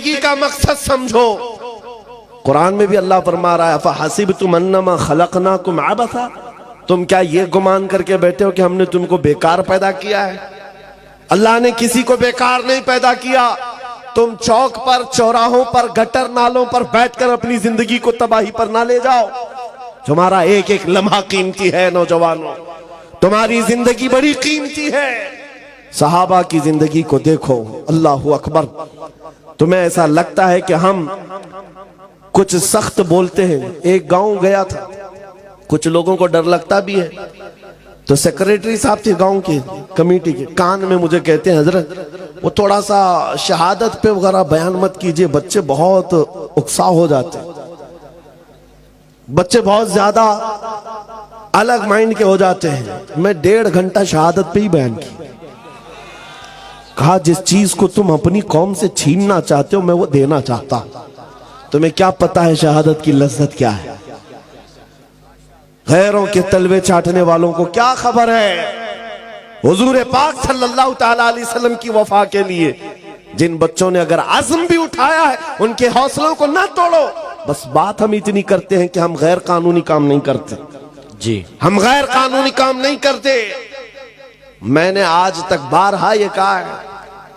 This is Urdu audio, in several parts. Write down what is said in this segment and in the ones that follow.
زندگی کا مقصد سمجھو۔ قرآن میں بھی اللہ فرما رہا ہے فَحَسِبْتُمْ أَنَّمَا خَلَقْنَاكُمْ عَبَثًا، تم کیا یہ گمان کر کے بیٹھے ہو کہ ہم نے تم کو بیکار پیدا کیا ہے؟ اللہ نے کسی کو بیکار نہیں پیدا کیا۔ تم چوک پر، چوراہوں پر، گٹر نالوں پر بیٹھ کر اپنی زندگی کو تباہی پر نہ لے جاؤ۔ تمہارا ایک ایک لمحہ قیمتی ہے نوجوانوں، تمہاری زندگی بڑی قیمتی ہے۔ صحابہ کی زندگی کو دیکھو، اللہ اکبر۔ تمہیں ایسا لگتا ہے کہ ہم کچھ سخت بولتے ہیں۔ ایک گاؤں گیا تھا، کچھ لوگوں کو ڈر لگتا بھی ہے، تو سیکریٹری صاحب تھے گاؤں کے کمیٹی کے، کان میں مجھے کہتے ہیں حضرت وہ تھوڑا سا شہادت پہ وغیرہ بیان مت کیجئے، بچے بہت اکسا ہو جاتے ہیں، بچے بہت زیادہ الگ مائنڈ کے ہو جاتے ہیں۔ میں 1.5 گھنٹہ شہادت پہ ہی بیان کی۔ کہا جس چیز کو تم اپنی قوم سے چھیننا چاہتے ہو میں وہ دینا چاہتا ہوں۔ تمہیں کیا پتا ہے شہادت کی لذت کیا ہے؟ غیروں کے تلوے چاٹنے والوں کو کیا خبر ہے؟ حضور پاک صلی اللہ تعالیٰ علیہ وسلم کی وفا کے لیے جن بچوں نے اگر عزم بھی اٹھایا ہے ان کے حوصلوں کو نہ توڑو۔ بس بات ہم اتنی کرتے ہیں کہ ہم غیر قانونی کام نہیں کرتے، جی ہم غیر قانونی کام نہیں کرتے۔ میں نے آج تک بارہا یہ کہا ہے،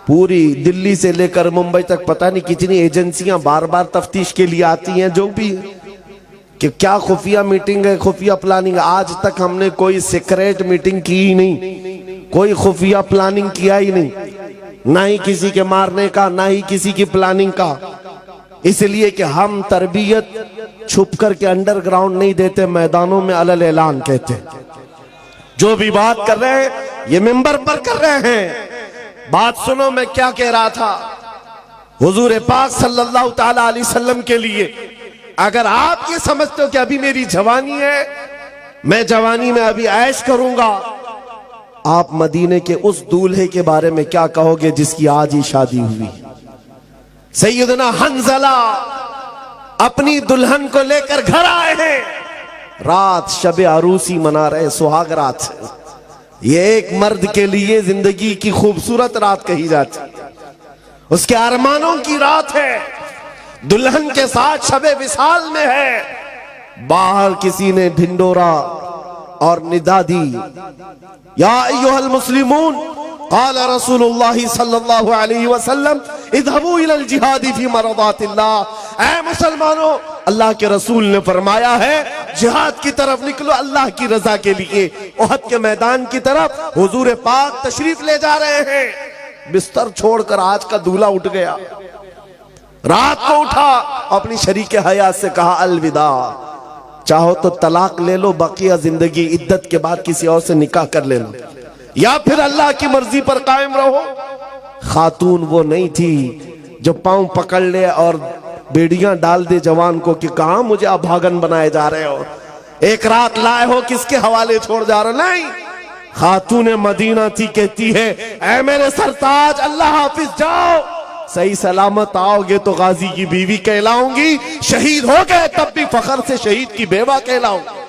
پوری دلی سے لے کر ممبئی تک پتہ نہیں کتنی ایجنسیاں بار بار تفتیش کے لیے آتی ہیں، جو بھی کہ کیا خفیہ میٹنگ ہے، خفیہ پلاننگ۔ آج تک ہم نے کوئی سیکریٹ میٹنگ کی ہی نہیں، کوئی خفیہ پلاننگ کیا ہی نہیں، نہ ہی کسی کے مارنے کا، نہ ہی کسی کی پلاننگ کا۔ اس لیے کہ ہم تربیت چھپ کر کے انڈر گراؤنڈ نہیں دیتے، میدانوں میں علل اعلان کہتے ہیں۔ جو بھی بات کر رہے ہیں یہ ممبر پر کر رہے ہیں۔ بات سنو میں کیا کہہ رہا تھا۔ حضور پاک صلی اللہ تعالیٰ علیہ وسلم کے لیے اگر آپ یہ سمجھتے ہو کہ ابھی میری جوانی ہے، میں جوانی میں ابھی عیش کروں گا، آپ مدینے کے اس دولہے کے بارے میں کیا کہو گے جس کی آج ہی شادی ہوئی؟ سیدنا حنظلہ اپنی دلہن کو لے کر گھر آئے ہیں، رات شب عروسی منا رہے، سہاگ رات۔ یہ ایک مرد کے لیے زندگی کی خوبصورت رات کہی جاتی، اس کے ارمانوں کی رات ہے، دلہن کے ساتھ شب وصال میں ہے۔ باہر کسی نے ڈھنڈورا اور ندا دی، یا ایھا المسلمون قال رسول اللہ صلی اللہ علیہ وسلم اذهبوا الى الجہاد فی مرضات اللہ۔ اے مسلمانوں، اللہ کے رسول نے فرمایا ہے جہاد کی طرف نکلو اللہ کی رضا کے لیے۔ احد کے میدان کی طرف حضور پاک تشریف لے جا رہے ہیں، بستر چھوڑ کر آج کا دولہا اٹھ گیا، رات کو اٹھا، اپنی شریک حیات سے کہا الوداع، چاہو تو طلاق لے لو، بقیہ زندگی عدت کے بعد کسی اور سے نکاح کر لے لو، یا پھر اللہ کی مرضی پر قائم رہو۔ خاتون وہ نہیں تھی جو پاؤں پکڑ لے اور بیڑیاں ڈال دے جوان کو کہ کہاں مجھے ابھاگن بنائے جا رہے ہو، ایک رات لائے ہو کس کے حوالے چھوڑ جا رہے ہو۔ نہیں، خاتون مدینہ تھی، کہتی ہے اے میرے سرتاج اللہ حافظ، جاؤ، صحیح سلامت آؤ گے تو غازی کی بیوی کہلاؤں گی، شہید ہو گئے تب بھی فخر سے شہید کی بیوہ کہلاؤں گی۔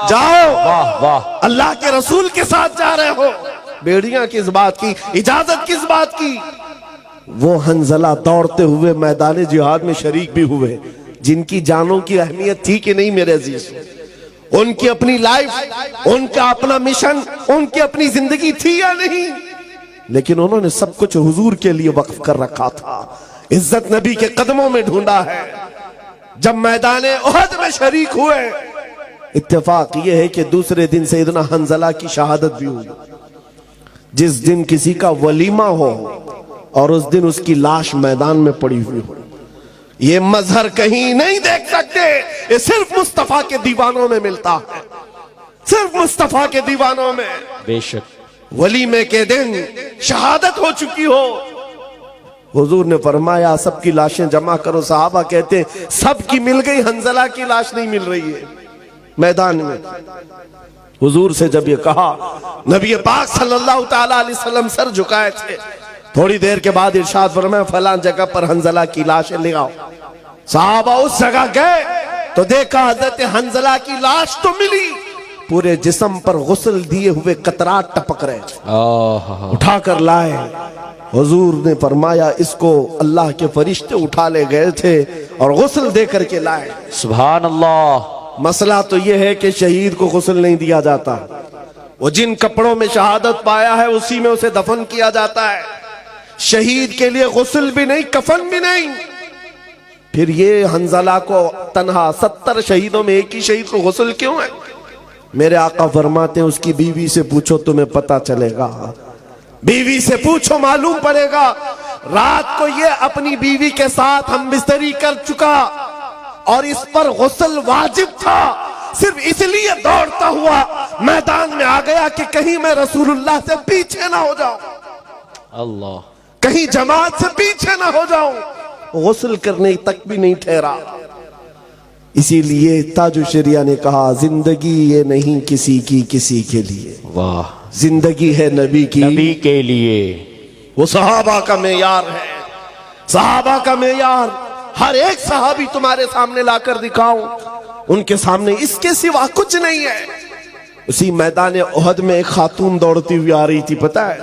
جاؤ، واہ واہ، اللہ کے رسول کے ساتھ جا رہے ہو، بیڑیاں کس بات کی، اجازت کس بات کی۔ وہ حنظلہ دوڑتے ہوئے میدان جہاد میں شریک بھی ہوئے، جن کی جانوں کی اہمیت تھی کہ نہیں میرے عزیز، ان کی اپنی لائف، ان کا اپنا مشن، ان کی اپنی زندگی تھی یا نہیں، لیکن انہوں نے سب کچھ حضور کے لیے وقف کر رکھا تھا، عزت نبی کے قدموں میں ڈھونڈا ہے۔ جب میدان احد میں شریک ہوئے، اتفاق یہ ہے کہ دوسرے دن سیدنا حنظلہ کی شہادت بھی ہوئی۔ جس دن کسی کا ولیمہ ہو اور اس دن اس کی لاش میدان میں پڑی ہوئی ہو، یہ مظہر کہیں نہیں دیکھ سکتے، یہ صرف مصطفیٰ کے دیوانوں میں ملتا ہے، صرف مصطفیٰ کے دیوانوں میں۔ بے شک ولیمے کے دن شہادت ہو چکی ہو، حضور نے فرمایا سب کی لاشیں جمع کرو۔ صحابہ کہتے ہیں سب کی مل گئی، حنظلہ کی لاش نہیں مل رہی ہے میدان میں۔ حضور سے جب یہ کہا، نبی پاک صلی اللہ تعالیٰ علیہ وسلم سر جھکائے تھے، تھوڑی دیر کے بعد ارشاد فرمایا فلاں جگہ پر حنظلہ کی لاشیں لے آؤ۔ صحابہ اس جگہ گئے تو دیکھا حضرت حنظلہ کی لاش تو ملی، پورے جسم پر غسل دیے ہوئے قطرات ٹپک رہے تھے، اٹھا کر لائے۔ حضور نے فرمایا اس کو اللہ کے فرشتے اٹھا لے گئے تھے اور غسل دے کر کے لائے۔ سبحان اللہ۔ مسئلہ تو یہ ہے کہ شہید کو غسل نہیں دیا جاتا، وہ جن کپڑوں میں شہادت پایا ہے اسی میں اسے دفن کیا جاتا ہے۔ شہید کے لیے غسل بھی نہیں، کفن بھی نہیں۔ پھر یہ حنظلہ کو تنہا 70 شہیدوں میں ایک ہی شہید کو غسل کیوں ہے؟ میرے آقا فرماتے ہیں اس کی بیوی سے پوچھو تمہیں پتہ چلے گا، بیوی سے پوچھو معلوم پڑے گا۔ رات کو یہ اپنی بیوی کے ساتھ ہم بستری کر چکا اور اس پر غسل واجب تھا، صرف اس لیے دوڑتا ہوا میدان میں آ گیا کہ کہیں میں رسول اللہ سے پیچھے نہ ہو جاؤں، اللہ، کہیں جماعت سے پیچھے نہ ہو جاؤں۔ غسل کرنے تک بھی نہیں ٹھہرا۔ اسی لیے تاج الشریعہ نے کہا زندگی یہ نہیں کسی کی کسی کے لیے، واہ، زندگی ہے نبی کی، نبی کے لیے۔ وہ صحابہ کا معیار ہے، صحابہ کا معیار۔ ہر ایک صحابی تمہارے سامنے لا کر دکھاؤں، ان کے سامنے اس کے سوا کچھ نہیں ہے۔ اسی میدان احد میں ایک خاتون دوڑتی ہوئی آ رہی تھی، پتہ ہے،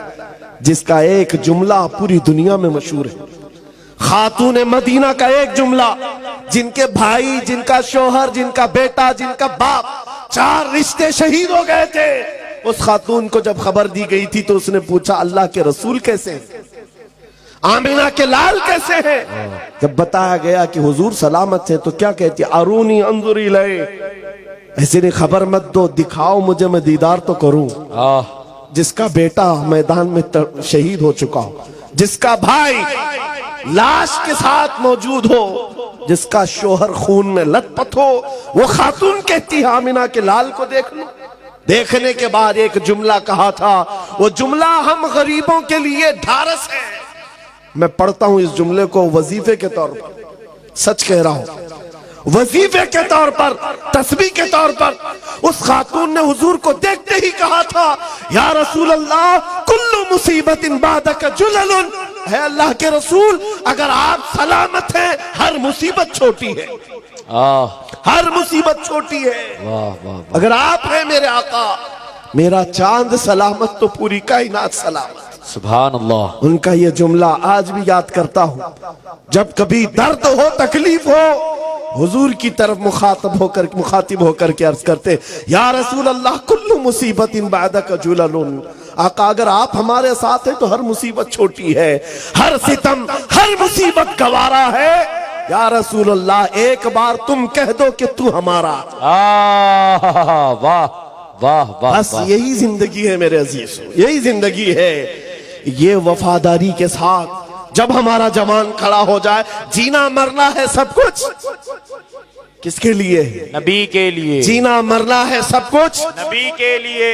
جس کا ایک جملہ پوری دنیا میں مشہور ہے۔ خاتون مدینہ کا ایک جملہ، جن کے بھائی، جن کا شوہر، جن کا بیٹا، جن کا باپ، 4 رشتے شہید ہو گئے تھے۔ اس خاتون کو جب خبر دی گئی تھی تو اس نے پوچھا اللہ کے رسول کیسے ہیں؟ آمینہ کے لال کیسے ہیں؟ جب بتایا گیا کہ حضور سلامت ہیں تو کیا کہتی؟ ارونی انظری لئے، ایسے نے خبر مت دو، دکھاؤ مجھے، میں دیدار تو کروں۔ جس کا بیٹا میدان میں شہید ہو چکا ہو، جس کا بھائی لاش کے ساتھ موجود ہو، جس کا شوہر خون میں لت پت ہو، وہ خاتون کہتی ہے آمینہ کے لال کو دیکھ لو۔ دیکھنے کے بعد ایک جملہ کہا تھا، وہ جملہ ہم غریبوں کے لیے ڈھارس ہے۔ میں پڑھتا ہوں اس جملے کو وظیفے کے طور پر، سچ کہہ رہا ہوں، وظیفے کے طور پر، تسبیح کے طور پر۔ اس خاتون نے حضور کو دیکھتے ہی کہا تھا یا رسول اللہ کل مصیبت بعدک جلل، ہے اللہ کے رسول اگر آپ سلامت ہیں ہر مصیبت چھوٹی ہے، ہر مصیبت چھوٹی ہے۔ اگر آپ ہیں میرے آقا، میرا چاند سلامت تو پوری کائنات سلامت۔ سبحان اللہ۔ ان کا یہ جملہ آج بھی یاد کرتا ہوں، جب کبھی درد ہو، تکلیف ہو، حضور کی طرف مخاطب ہو کر کے عرض کرتے یا رسول اللہ کل مصیبت بعدک جلل، آقا اگر آپ ہمارے ساتھ ہیں تو ہر مصیبت چھوٹی ہے، ہر ستم، ہر مصیبت گوارا ہے۔ یا رسول اللہ ایک بار تم کہہ دو کہ تو ہمارا۔ واہ واہ واہ، بس یہی زندگی ہے میرے عزیز، یہی زندگی ہے۔ یہ وفاداری کے ساتھ جب ہمارا جوان کھڑا ہو جائے، جینا مرنا ہے سب کچھ کس کے لیے؟ نبی کے لیے۔ جینا مرنا ہے سب کچھ نبی کے لیے۔